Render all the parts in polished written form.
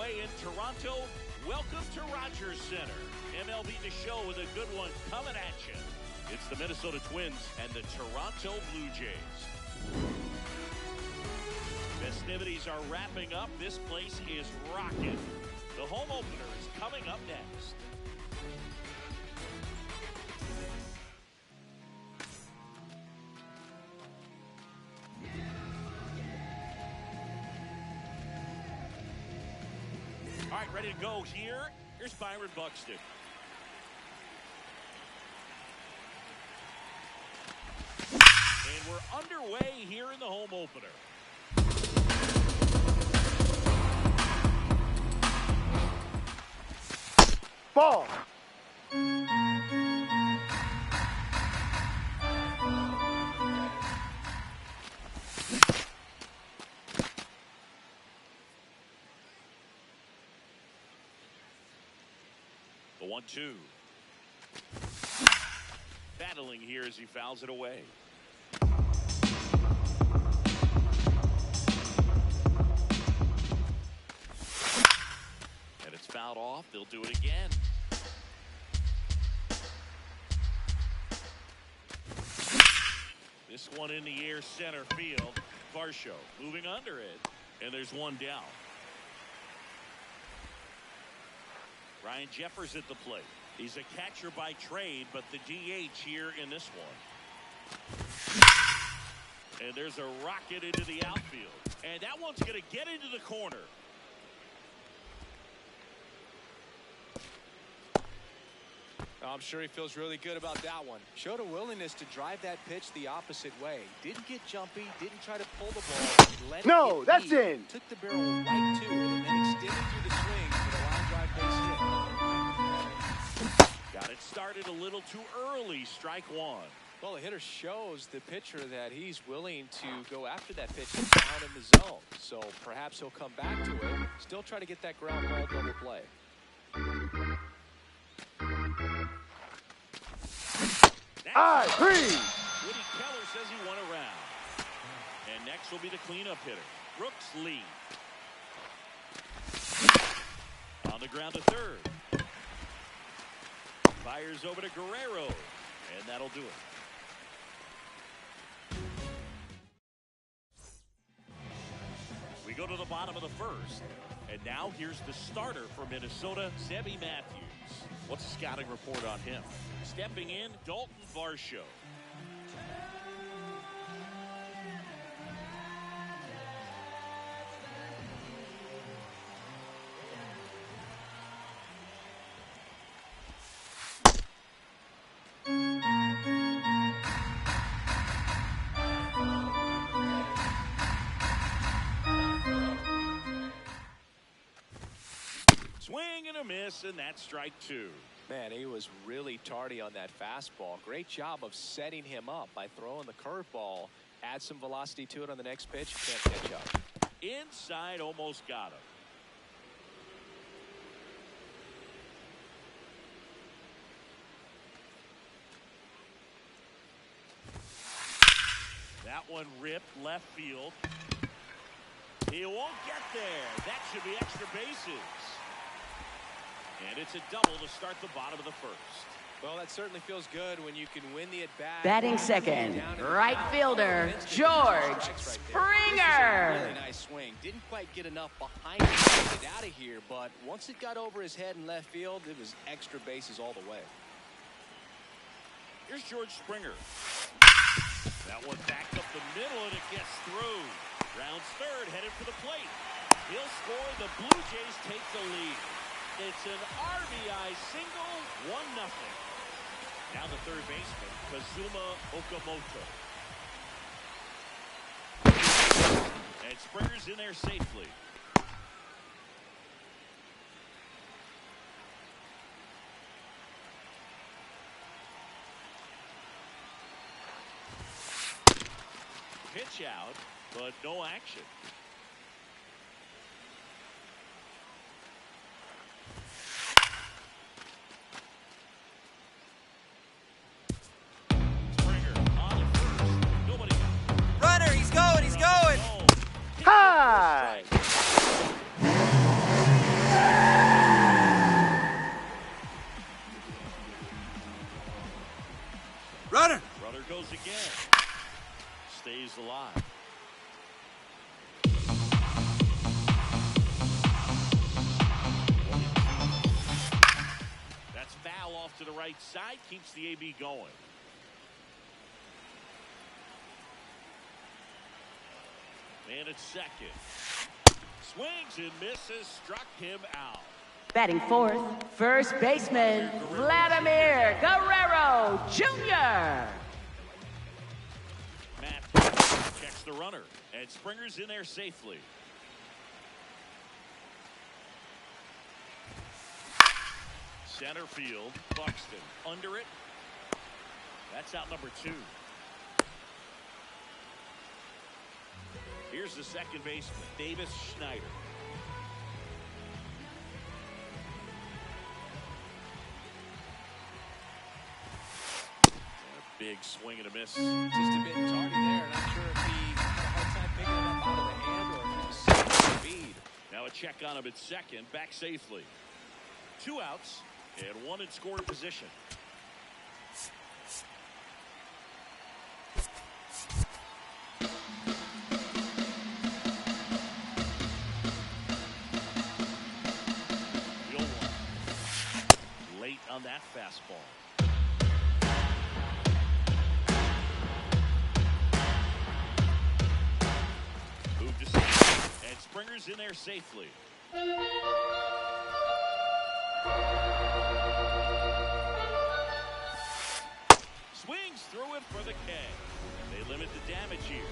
In Toronto, welcome to Rogers Center. MLB The Show with a good one coming at you. It's the Minnesota Twins and the Toronto Blue Jays. Festivities are wrapping up. This place is rocking. The home opener is coming up next. All right, ready to go here. Here's Byron Buxton. And we're underway here in the home opener. Ball. The 1-2. Battling here as he fouls it away. And it's fouled off. They'll do it again. This one in the air center field. Varsho moving under it. And there's one down. Ryan Jeffers at the plate. He's a catcher by trade, but the DH here in this one. And there's a rocket into the outfield. And that one's going to get into the corner. I'm sure he feels really good about that one. Showed a willingness to drive that pitch the opposite way. Didn't get jumpy, didn't try to pull the ball. No, that's deep. in. Took the barrel right to it and then extended through the swing for the line drive base hit. Got it started a little too early. Strike one. Well, the hitter shows the pitcher that he's willing to go after that pitch down in the zone. So perhaps he'll come back to it. Still try to get that ground ball double play. I agree. Woody Keller says he won a round. And next will be the cleanup hitter, Brooks Lee. On the ground to third. Fires over to Guerrero. And that'll do it. We go to the bottom of the first. And now here's the starter for Minnesota, Sebby Matthews. What's the scouting report on him? Stepping in, Dalton Varsho. Swing and a miss, and that's strike two. Man, he was really tardy on that fastball. Great job of setting him up by throwing the curveball. Add some velocity to it on the next pitch. Can't catch up. Inside, almost got him. That one ripped left field. He won't get there. That should be extra bases. And it's a double to start the bottom of the first. Well, that certainly feels good when you can win the at-bat. Batting second, right fielder, George Springer. Really nice swing. Didn't quite get enough behind him to get out of here, but once it got over his head in left field, it was extra bases all the way. Here's George Springer. That one backed up the middle, and it gets through. Rounds third, headed for the plate. He'll score. The Blue Jays take the lead. It's an RBI single, 1-0. Now the third baseman, Kazuma Okamoto. And Springer's in there safely. Pitch out, but no action. Springer on the first. Nobody out. Runner, he's going, he's going. High. Runner. Runner goes again. Stays alive. That's foul off to the right side. Keeps the AB going. And it's second. Swings and misses. Struck him out. Batting fourth, first baseman, Vladimir Guerrero Jr. Matt checks the runner, and Springer's in there safely. Center field, Buxton under it. That's out number 2. Here's the second baseman, Davis Schneider. Big swing and a miss. Just a bit tardy there. Not sure if he had a hard time picking it up out of the hand or if he was set speed. Now a check on him at second, back safely. 2 outs and 1 in scoring position. The 0-1. Late on that fastball. Moved to second, and Springer's in there safely. Swings through it for the K. They limit the damage here.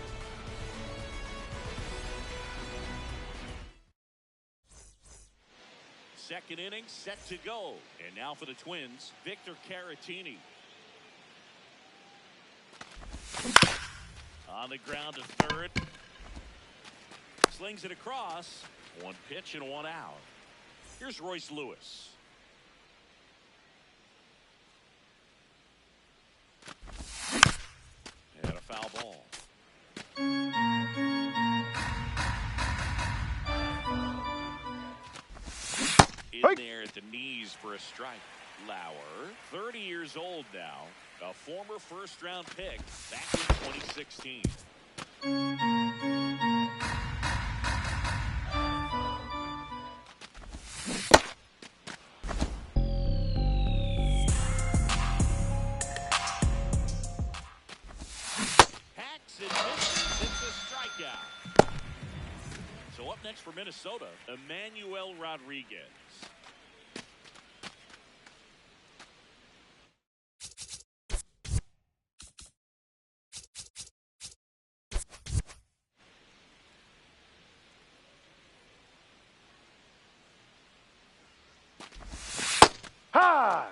Second inning set to go. And now for the Twins, Victor Caratini. On the ground to third. Slings it across. 1 pitch and 1 out. Here's Royce Lewis. And a foul ball. In there at the knees for a strike. Lauer, 30 years old now, a former first-round pick back in 2016. Hacks and misses. It's a strikeout. So up next for Minnesota, Emmanuel Rodriguez. High.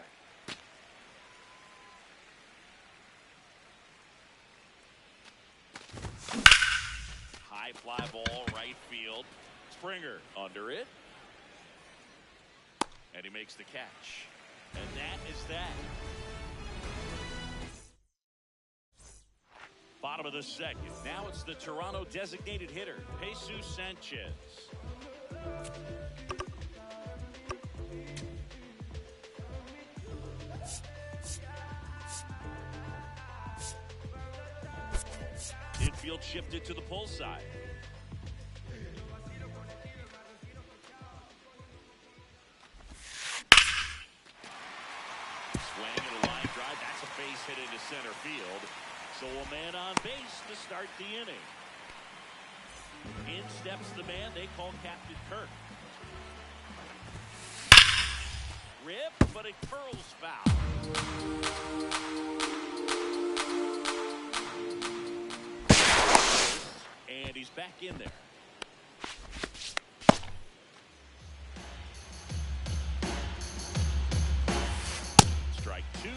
High fly ball, right field. Springer under it. And he makes the catch. And that is that. Bottom of the second. Now it's the Toronto designated hitter, Jesus Sanchez. Infield shifted to the pull side. Swing and a line drive. That's a base hit into center field. So a man on base to start the inning. In steps the man they call Captain Kirk. Rip, but it curls foul. And he's back in there. Strike two.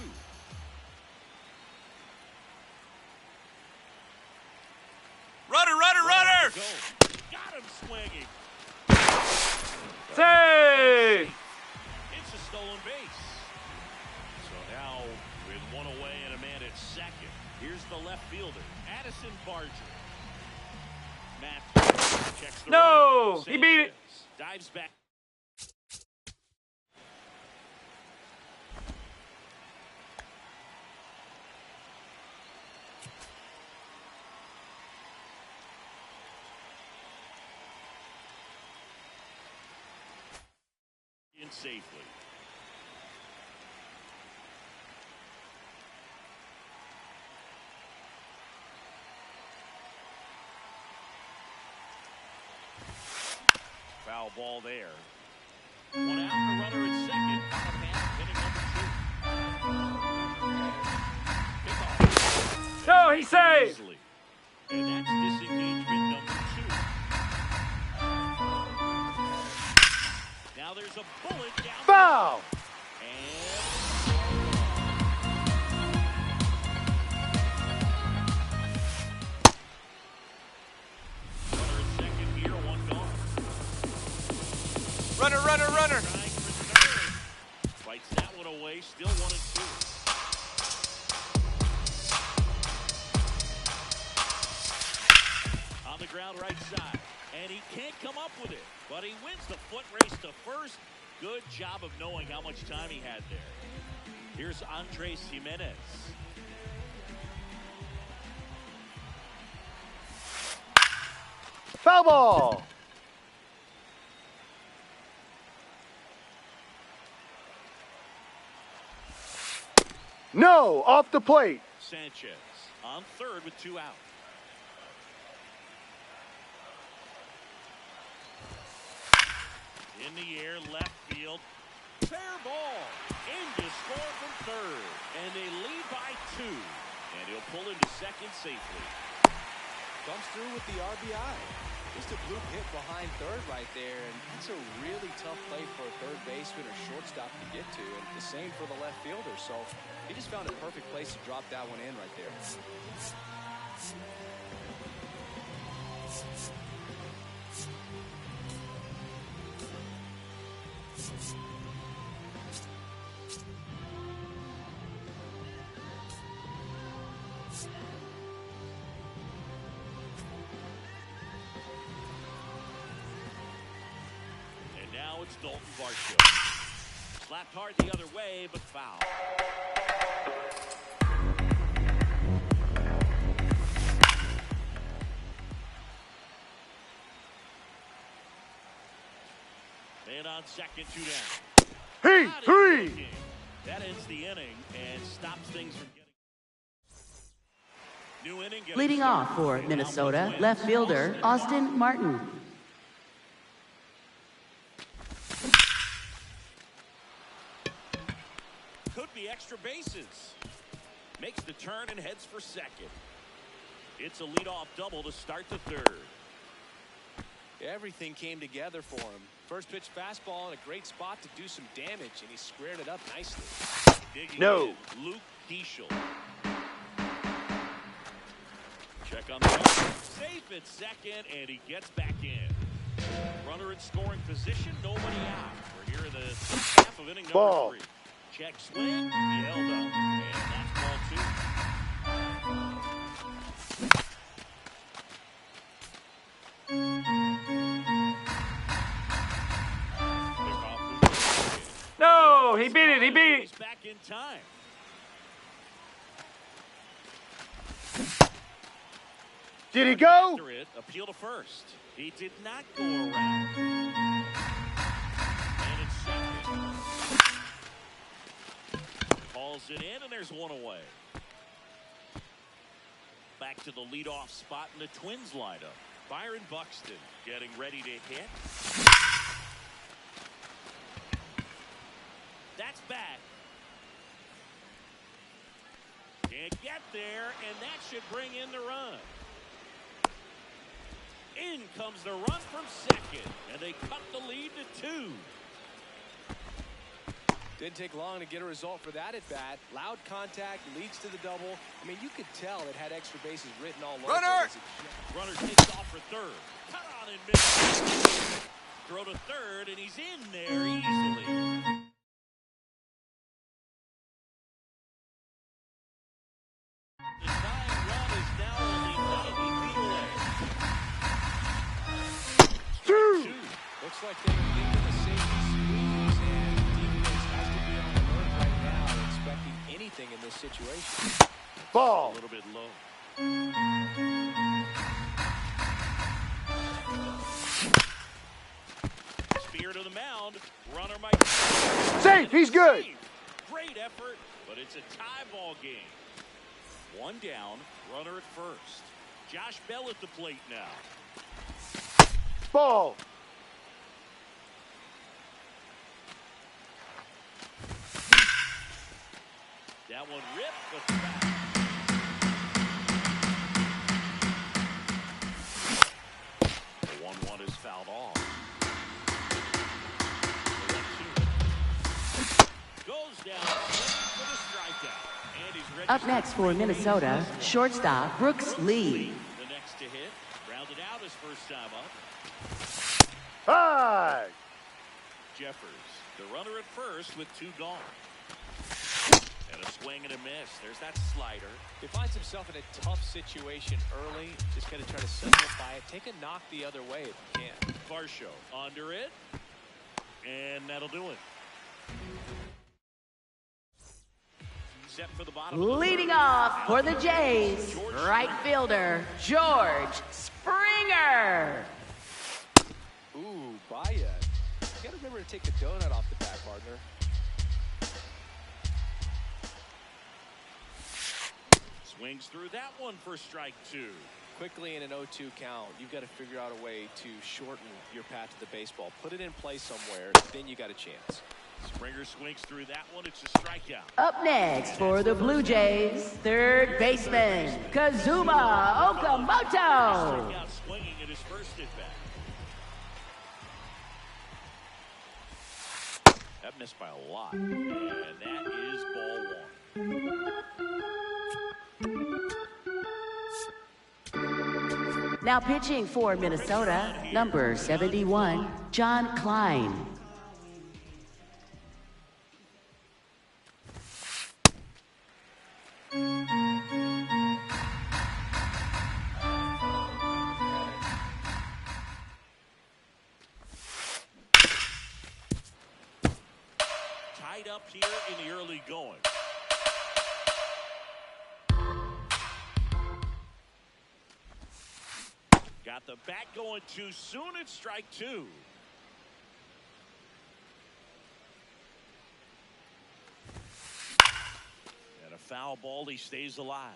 Runner, runner, runner! Go. Got him swinging. Save! It's a stolen base. So now with one away and a man at second, here's the left fielder, Addison Barger. Matthews checks the No! runner. He beat it. Dives back. In safely. Foul ball there. One out, the runner at second. Pass, hitting number two. Pickoff. No, he saved. Easily. And that's disengagement number two. Now there's a bullet down. Foul! Runner at second here, one gone. Runner, runner, runner! Trying for third. Fights that one away, still 1-2. On the ground right side. And he can't come up with it. But he wins the foot race to first. Good job of knowing how much time he had there. Here's Andres Jimenez. Foul ball! No, off the plate. Sanchez on third with two out. In the air, left field. Fair ball. In to score from third. And they lead by two. And he'll pull into second safely. Comes through with the RBI. Just a bloop hit behind third right there, and that's a really tough play for a third baseman or shortstop to get to, and the same for the left fielder. So he just found a perfect place to drop that one in right there. Now it's Dalton Varsho. Slapped hard the other way, but foul. Man on second, two down. Hey, Not three! looking. That ends the inning and stops things from getting. New inning. Leading off for Minnesota, left fielder Austin Martin. Could be extra bases. Makes the turn and heads for second. It's a leadoff double to start the third. Everything came together for him. First pitch fastball in a great spot to do some damage, and he squared it up nicely. Digging No. in, Luke Diesel. Check on the run. Safe at second, and he gets back in. Runner in scoring position, nobody out. We're here in the half of inning number Ball. 3. Check swing, he held up, and that's ball 2. Oh, he beat it. He beat it. He's back in time. Did he go? After it, appeal to first. He did not go around. And it's second. Calls it in, and there's one away. Back to the leadoff spot in the Twins lineup. Byron Buxton getting ready to hit. That's back. Can't get there, and that should bring in the run. In comes the run from second, and they cut the lead to 2. Didn't take long to get a result for that at bat. Loud contact leads to the double. I mean, you could tell it had extra bases written all over Runner! it. Runner takes off for third. Cut on and miss. Throw to third, and he's in there easily. The tying run is now only 90 feet away. Two. Looks like they were thinking the safety squeeze, and defense has to be on alert right now, expecting anything in this situation. Ball. A little bit low. Spear to the mound. Runner might. Safe. He's good. Great effort, but it's a tie ball game. One down. Runner at first. Josh Bell at the plate now. Ball. That one ripped, but back. The 1-1 is fouled off. The 1-2 goes down for the strikeout, and he's ready. Up next for Minnesota, shortstop Brooks Lee. The next to hit, rounded out his first time up. 5. Jeffers, the runner at first with 2 gone. And a swing and a miss. There's that slider. He finds himself in a tough situation early. Just got to try to simplify it. Take a knock the other way if you can. Varsho under it. And that'll do it. Set for the bottom. Leading off for the Jays, right fielder George Springer. Ooh, Baez. You got to remember to take the donut off the bat, partner. Swings through that one for strike 2. Quickly in an 0-2 count, you've got to figure out a way to shorten your path to the baseball. Put it in play somewhere, then you got a chance. Springer swings through that one. It's a strikeout. Up next for the Blue Jays, third baseman Kazuma Okamoto. Struck out swinging at his first at bat. That missed by a lot. And that is ball 1. Now pitching for Minnesota, number 71, John Klein. Tied up here in the early going. Got the bat going too soon. It's strike 2. And a foul ball. He stays alive.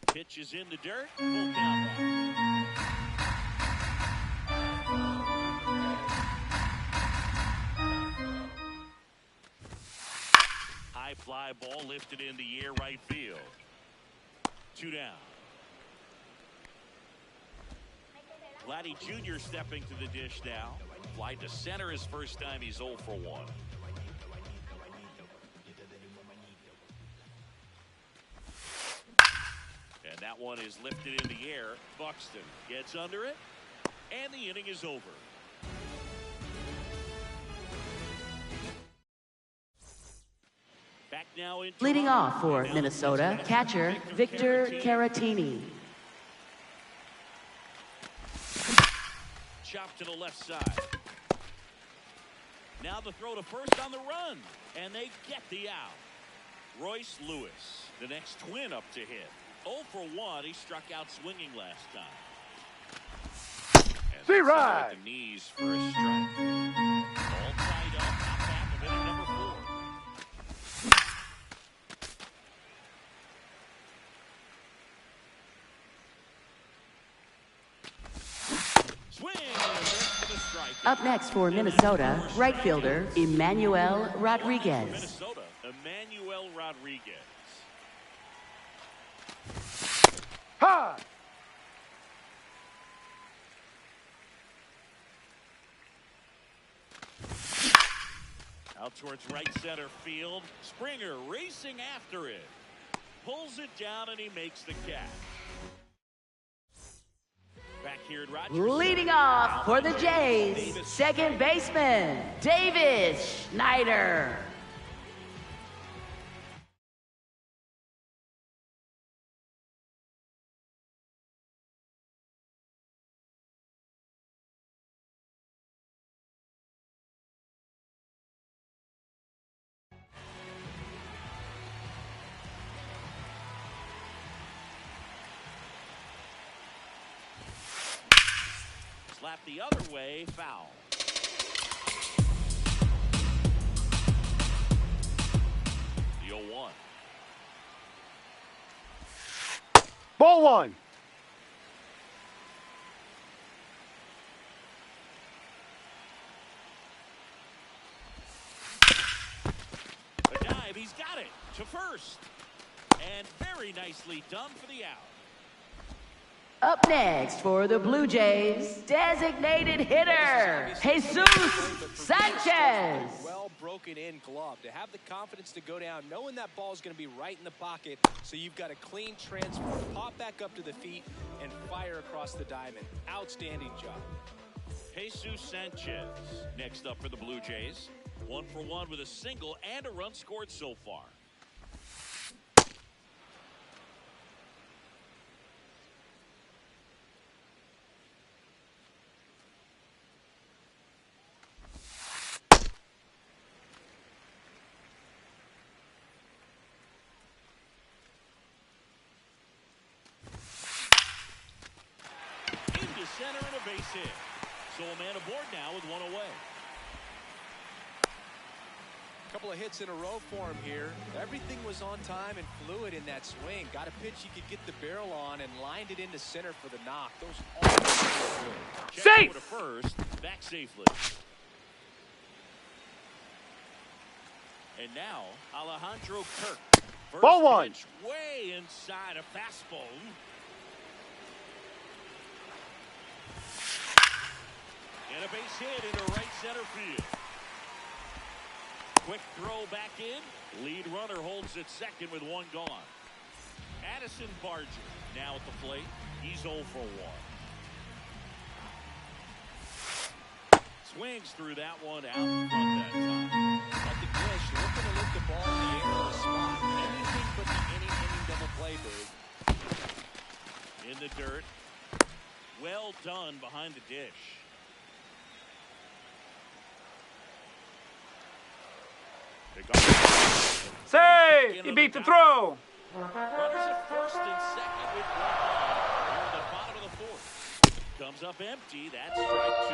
Pitch is in the dirt. Full count now. High fly ball lifted in the air, right field. 2 down. Vladdy Jr. stepping to the dish now. Fly to center his first time. He's 0 for 1. And that one is lifted in the air. Buxton gets under it. And the inning is over. Back now in Leading Toronto. off for Minnesota, catcher Victor Caratini. chop to the left side. Now the throw to first on the run, and they get the out. Royce Lewis, the next twin up to hit. 0 for 1. He struck out swinging last time. See right. The knees for a strike. All tied up. Top half of inning number 4. Swing and a miss for the strike. Up next for Minnesota, right fielder Emmanuel Rodriguez. Minnesota, Emmanuel Rodriguez. High. Out towards right center field. Springer racing after it. Pulls it down and he makes the catch. Back here at Rogers. Leading off for the Jays, second baseman David Schneider. Slap the other way, foul. The 0-1. Ball one. A dive, he's got it to first. And very nicely done for the out. Up next for the Blue Jays, designated hitter Jesus Sanchez. Well broken in glove to have the confidence to go down knowing that ball is going to be right in the pocket, so you've got a clean transfer, pop back up to the feet and fire across the diamond. Outstanding job. Jesus Sanchez next up for the Blue Jays. 1 for 1 with a single and a run scored so far. Center and a base hit. So a man aboard now with one away. A couple of hits in a row for him here. Everything was on time and fluid in that swing. Got a pitch he could get the barrel on and lined it into center for the knock. Those all good. Safe! Over to first, back safely. And now Alejandro Kirk. First Ball one. pitch way inside a fastball. And a base hit into right center field. Quick throw back in. Lead runner holds at second with one gone. Addison Barger now at the plate. He's 0 for 1. Swings through that one out in front that time. At the dish, you're looking to lift the ball in the air on the spot. Anything but the inning double play, Boog. In the dirt. Well done behind the dish. Say, he beat the throw. Runners at first and second with one out. We're at the bottom of the fourth. Comes up empty. That's strike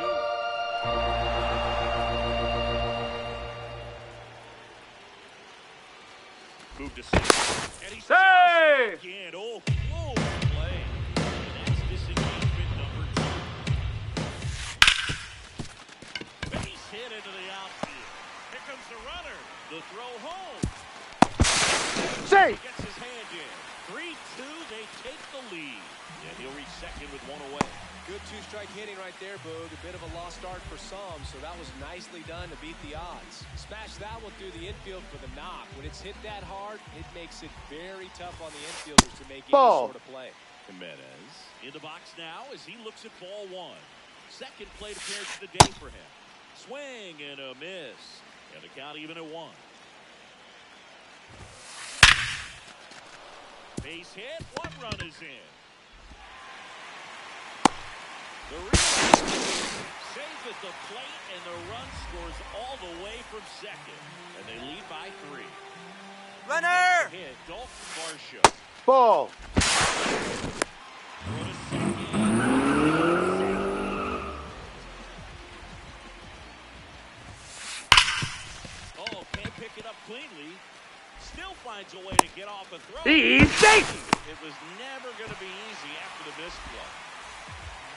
2. Move to second. And he's Say. again. Oh, close play. And that's disengagement number 2. Base hit into the outfield. Here comes the runner. The throw home. Safe. Gets his hand in. 3-2, they take the lead. And he'll reach second with one away. Good two-strike hitting right there, Boog. A bit of a lost start for some, so that was nicely done to beat the odds. Smash that one through the infield for the knock. When it's hit that hard, it makes it very tough on the infielders to make any sort of play. Jimenez in the box now as he looks at ball one. Second plate appearance of the day for him. Swing and a miss. And the count even at 1. Base hit. One run is in. The at the plate, and the run scores all the way from second. And they lead by 3. Runner! Hit, Dalton Varsho. Ball. Oh, can't pick it up cleanly. Still finds a way to get off a throw. Easy. It was never going to be easy after the missed play.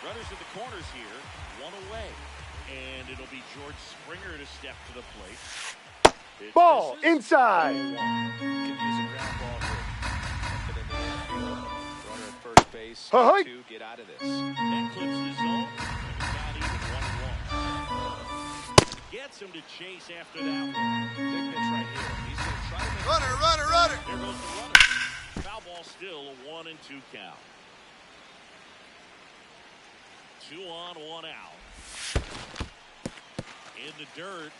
Runners at the corners here, 1 away. And it'll be George Springer to step to the plate. Pitch Ball misses. inside. Could use a ground ball here. Up it in the infield. Runner at first base. Ahoy. 2, get out of this. That clips the zone. And it's not even 1-1. Gets him to chase after that one. Big pitch right here. He's going to try to make Runner! There goes the runner. Foul ball still, a 1-2 count. 2 on, 1 out. In the dirt.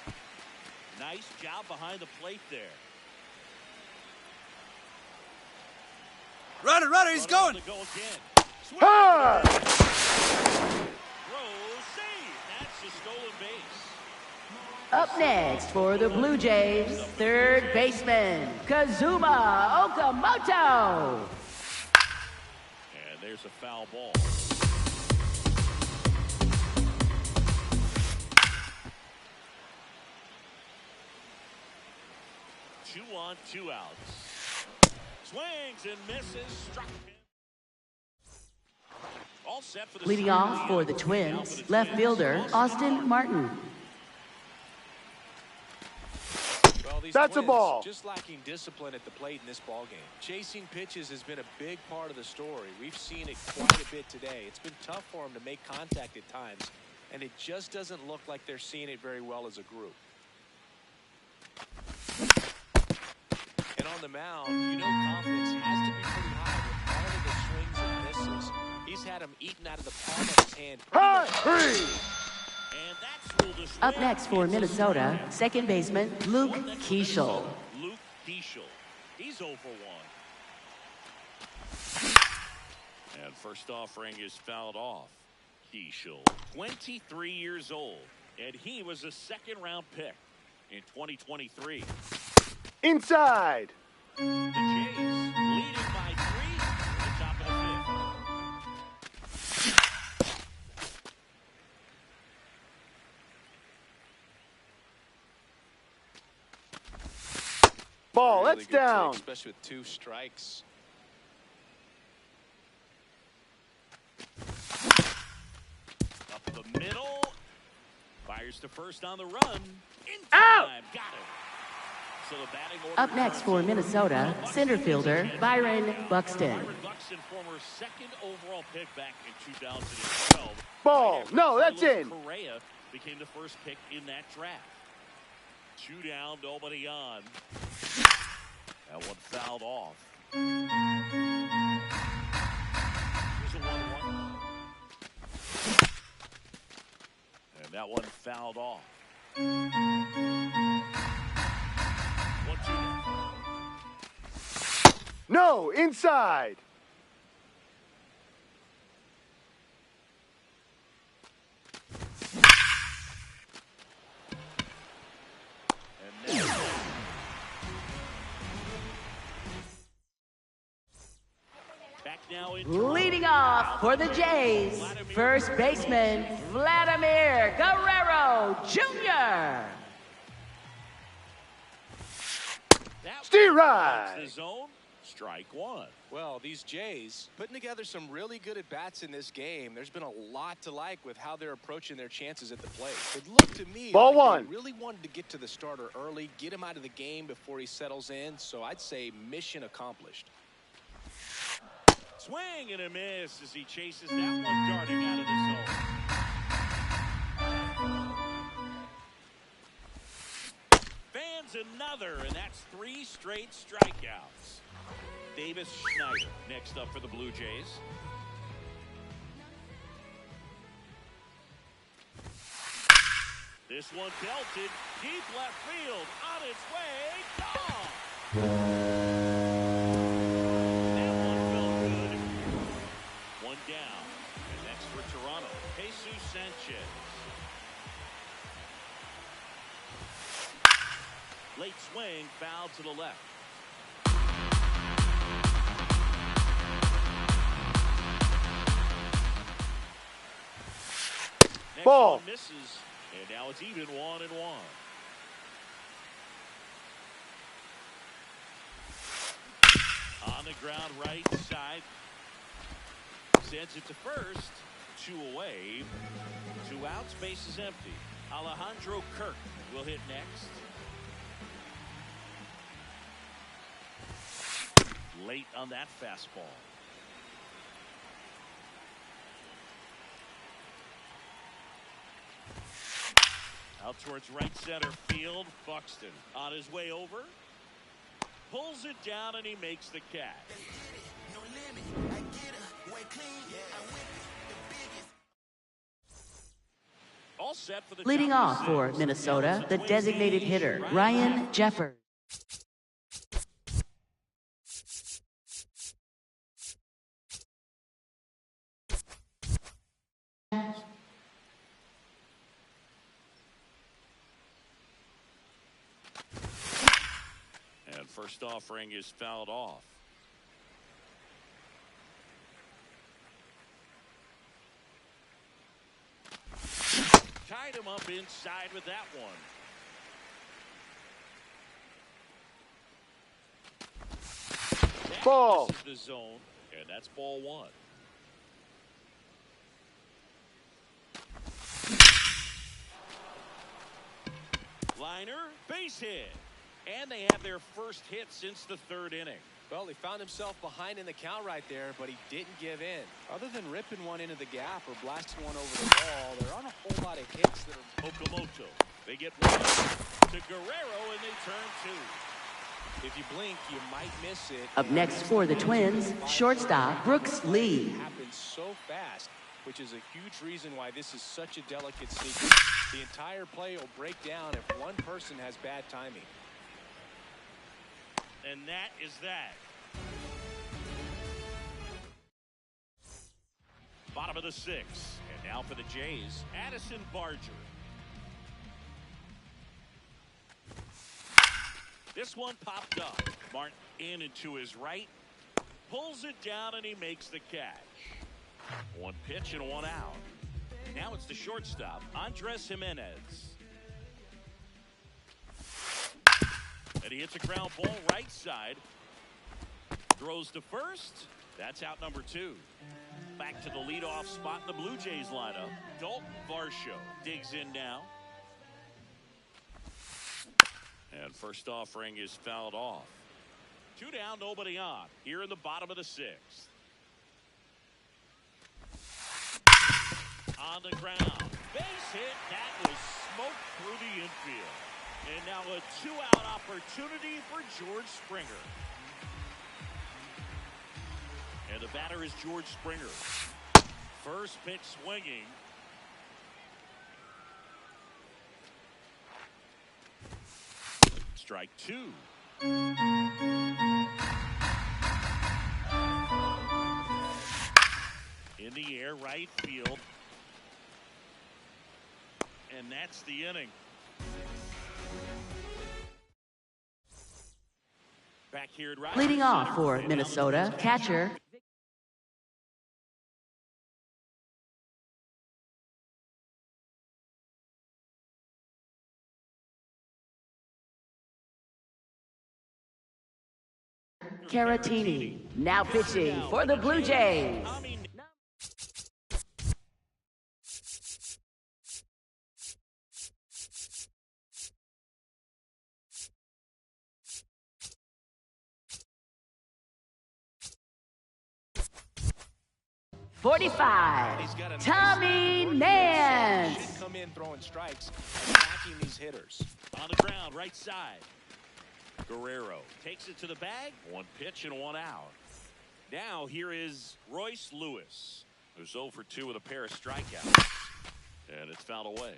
Nice job behind the plate there. Runner! He's going! To go again. Swing. Ha! Throw, save. That's the stolen base. Up next for the Blue Jays, third baseman, Kazuma Okamoto. And there's a foul ball. Two on, 2 outs. Swings and misses. Struck him. All set for the Leading second off for the inning. Twins, left fielder, Austin Martin. Well, these That's a Twins ball. just lacking discipline at the plate in this ball game. Chasing pitches has been a big part of the story. We've seen it quite a bit today. It's been tough for them to make contact at times, and it just doesn't look like they're seeing it very well as a group. And on the mound, you know confidence has to be pretty high with all of the swings and misses. He's had them eaten out of the palm of his hand. High 3. And that's ruled a swing. Up next for Minnesota, second baseman, Luke Keeschel. Luke Keeschel. He's 0 for 1. And first offering is fouled off. Keeschel, 23 years old, and he was a second-round pick in 2023. Inside. The Jays leading by 3 at the top of the 5th. Ball. Really That's good take, down. especially with 2 strikes. Up the middle. Fires to first on the run. In Out. time. Got it. So the batting order Up next for Minnesota, center fielder, Byron Buxton. Byron Buxton, former second overall pick back in 2012. Ball. Right after No, that's Carlos in. Correa became the first pick in that draft. 2 down, nobody on. That one fouled off. Here's a 1-1. And that one fouled off. 1-2. No. Inside. And that's it. Back now in Leading off for the Jays, first baseman, Vladimir Guerrero Jr. That Steer one right. finds the zone. Strike 1. Well, these Jays putting together some really good at-bats in this game. There's been a lot to like with how they're approaching their chances at the plate. It looked to me Ball like one. they really wanted to get to the starter early, get him out of the game before he settles in. So I'd say mission accomplished. Swing and a miss as he chases that one darting out of the zone. Fans another, and that's 3 straight strikeouts. Davis Schneider next up for the Blue Jays. This one belted deep left field on its way. Gone. That one felt good. 1 down. And next for Toronto, Jesus Sanchez. Late swing, foul to the left. Next Ball. one misses, and now it's even 1-1. On the ground, right side. Sends it to first. 2 away. 2 outs, base is empty. Alejandro Kirk will hit next. Late on that fastball. Out towards right center field. Buxton on his way over. Pulls it down and he makes the catch. All set for the Leading top off of for 6. Minnesota, the Twins designated DH, hitter, Ryan Jeffers. And first offering is fouled off. Tied him up inside with that one. That Ball. misses the zone, and that's ball 1. Liner, base hit. And they have their first hit since the 3rd inning. Well, he found himself behind in the count right there, but he didn't give in. Other than ripping one into the gap or blasting one over the wall, there aren't a whole lot of hits that are... Okamoto. They get 1 to Guerrero, and they turn 2. If you blink, you might miss it. Up next for the Twins, shortstop Brooks Lee. It happens so fast, which is a huge reason why this is such a delicate sequence. The entire play will break down if one person has bad timing. And that is that. Bottom of the 6th. And now for the Jays, Addison Barger. This one popped up. Martin in and to his right. Pulls it down and he makes the catch. 1 pitch and 1 out. Now it's the shortstop, Andres Jimenez. And he hits a ground ball right side. Throws to first. That's out number 2. Back to the leadoff spot in the Blue Jays lineup. Dalton Varsho digs in now. And first offering is fouled off. 2 down, nobody on. Here in the bottom of the 6th. On the ground. Base hit. That was smoked through the infield. And now a 2-out opportunity for George Springer. And the batter is George Springer. First pitch swinging. Strike 2. In the air, right field. And that's the inning. Back here at right Leading off center. for Minnesota, catcher Caratini. Now pitching for the Blue Jays. He's got 45, a nice Tommy short Nance. Should come in throwing strikes, attacking these hitters. On the ground, right side. Guerrero takes it to the bag. 1 pitch and 1 out. Now here is Royce Lewis, who's 0 for 2 with a pair of strikeouts. And it's fouled away.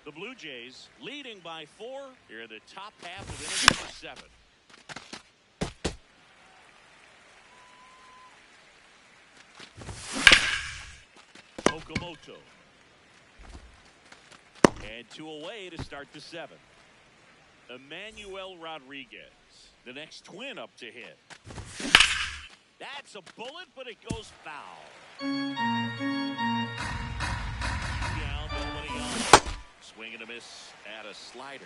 The Blue Jays leading by 4 here in the top half of inning number 7. Okamoto. And 2 away to start the 7th. Emmanuel Rodriguez, the next twin up to hit. That's a bullet, but it goes foul. Down, nobody on. Swing and a miss at a slider.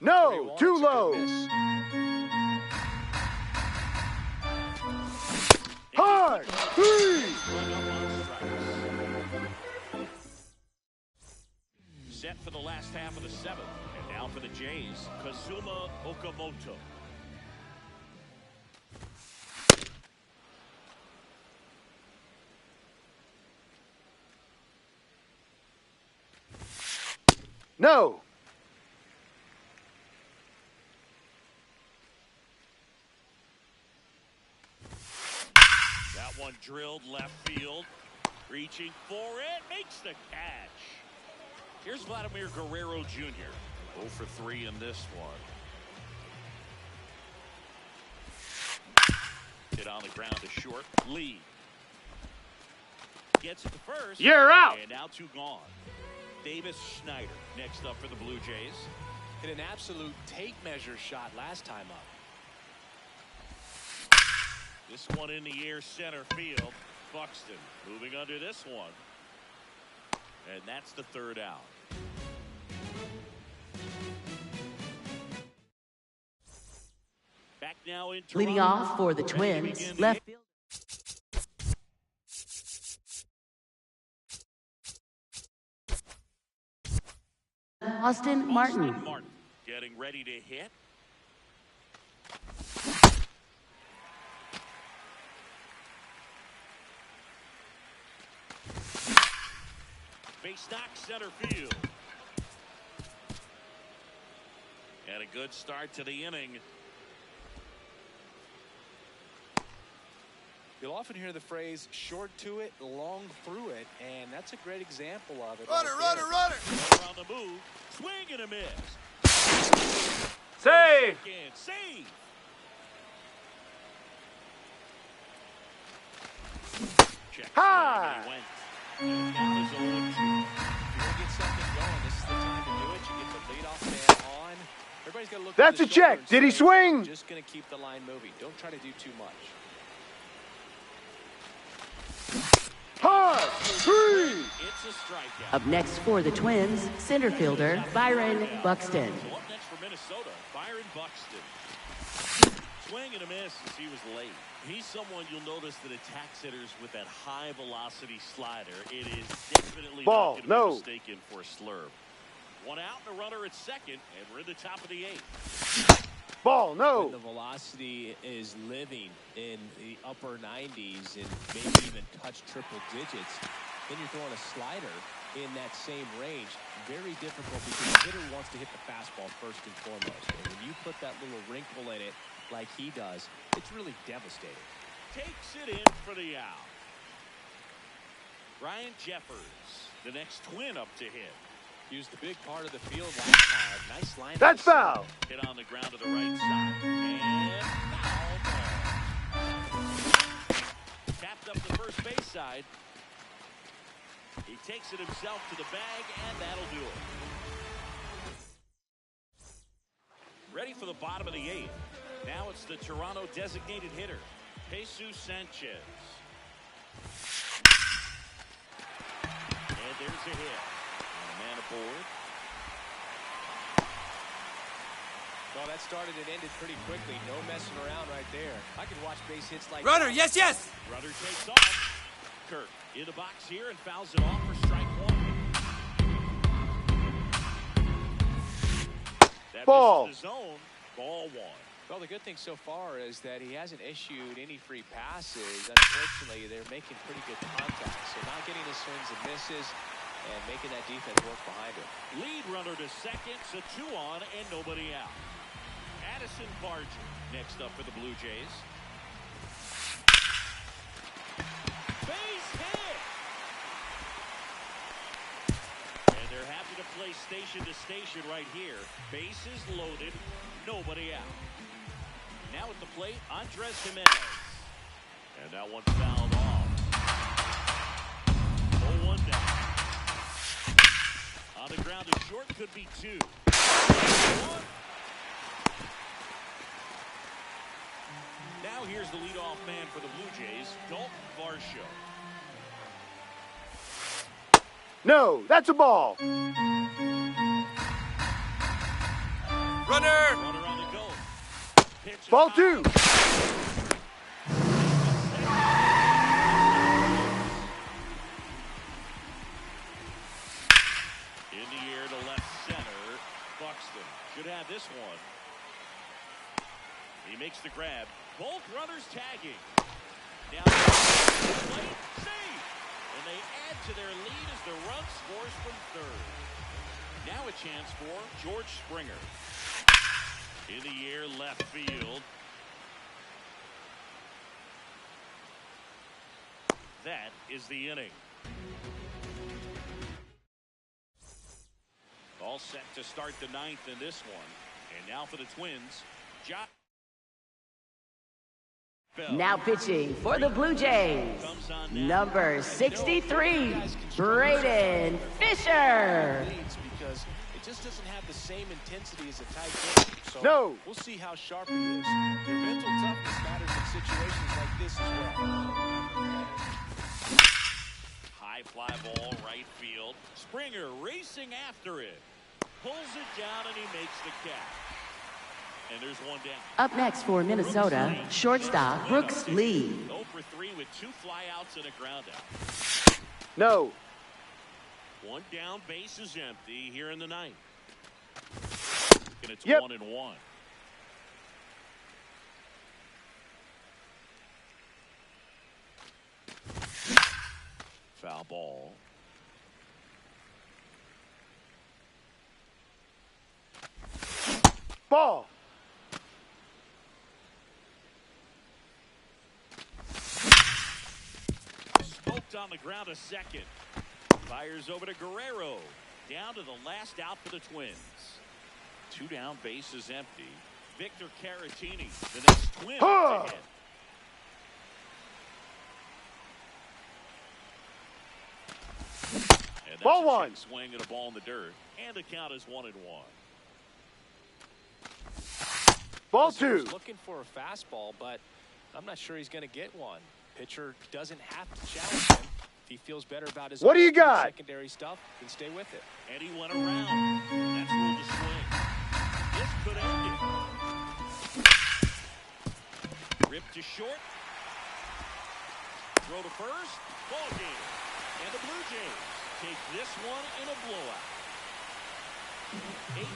No, too low. Hard. Three. Set for the last half of the seventh. And now for the Jays, Kazuma Okamoto. No. That one drilled left field. Reaching for it. Makes the catch. Here's Vladimir Guerrero Jr. 0 for 3 in this one. Hit on the ground to short. Lee gets it to first. You're out. And now 2 gone. Davis Schneider next up for the Blue Jays. Hit an absolute tape measure shot last time up. This one in the air center field. Buxton moving under this one. And that's the 3rd out. Back now in Toronto. Leading off for the Ready to Twins, begin the left game. field. Austin Martin. Getting ready to hit. Base knock center field. And a good start to the inning. You'll often hear the phrase short to it, long through it, and that's a great example of it. Runner, right runner, there. runner. Runner on the move. Swing and a miss. Save. Second save. Check. High. He went. And the count is 0-2. If you want to get something going, this is the time to do it. You get the leadoff man on. Everybody's got to look. That's over a the shoulder check. and Did he say, swing? Just going to keep the line moving. Don't try to do too much. Hard. Three. It's a strikeout. Up next for the Twins, center fielder Byron Buxton. So up next for Minnesota, Byron Buxton. Swing and a miss as he was late. He's someone you'll notice that attacks hitters with that high velocity slider. It is definitely Ball, not no. going to be mistaken for a slurve. 1 out and a runner at second, and we're in the top of the 8th. Ball, When no. the velocity is living in the upper 90s and maybe even touch triple digits, then you're throwing a slider in that same range. Very difficult because the hitter wants to hit the fastball first and foremost. And when you put that little wrinkle in it like he does, it's really devastating. Takes it in for the out. Ryan Jeffers, the next twin up to hit. Used a big part of the field last time. Nice line. That's foul. Hit on the ground to the right side. And foul ball. Tapped up the first base side. He takes it himself to the bag, and that'll do it. Ready for the bottom of the 8th. Now it's the Toronto designated hitter, Jesus Sanchez. And there's a hit. And a man aboard. Well, that started and ended pretty quickly. No messing around right there. I could watch base hits like Runner, that. yes, yes. Runner takes off. Kirk in the box here and fouls it off for strike 1. That Ball. misses the zone. Ball 1. Well, the good thing so far is that he hasn't issued any free passes. Unfortunately, they're making pretty good contact. So not getting his swings and misses and making that defense work behind him. Lead runner to second, so 2 on and nobody out. Addison Barger next up for the Blue Jays. Base hit! And they're happy to play station to station right here. Bases loaded, nobody out. Now at the plate, Andres Gimenez. And that one fouled off. 0-1 down. On the ground to short, could be 2. 1. Now here's the leadoff man for the Blue Jays, Dalton Varsho. No, that's a ball. Runner. Runner on the go. Pitch is Ball high. 2. In the air to left center. Buxton should have this one. He makes the grab. Both runners tagging. Now plate, save. And they add to their lead as the run scores from third. Now a chance for George Springer. In the air left field. That is the inning. All set to start the 9th in this one. And now for the Twins, Josh Bell. Now pitching for the Blue Jays, number 63, Braden Fisher. Leads because it just doesn't have the same intensity as a tight game. So No. we'll see how sharp he is. Your mental toughness matters in situations like this as well. High fly ball right field. Springer racing after it. Pulls it down and he makes the catch. And there's one down. Up next for Minnesota, shortstop Brooks Lee. 0 for 3 with 2 flyouts and a ground out. No. One down, base is empty here in the 9th. And it's Yep. 1-1. Foul ball. Ball. Smoked on the ground a second. Fires over to Guerrero. Down to the last out for the Twins. 2 down, base is empty. Victor Caratini, the next Twin Huh. to hit. And that's Ball a 1. check swing at a ball in the dirt. And the count is 1-1. Ball He was 2. looking for a fastball, but I'm not sure he's going to get one. Pitcher doesn't have to challenge him. If he feels better about his What do you own got? secondary stuff, then stay with it. And he went around. That's ruled a swing. This could end it. Ripped to short. Throw to first. Ball game. And the Blue Jays take this one in a blowout. 8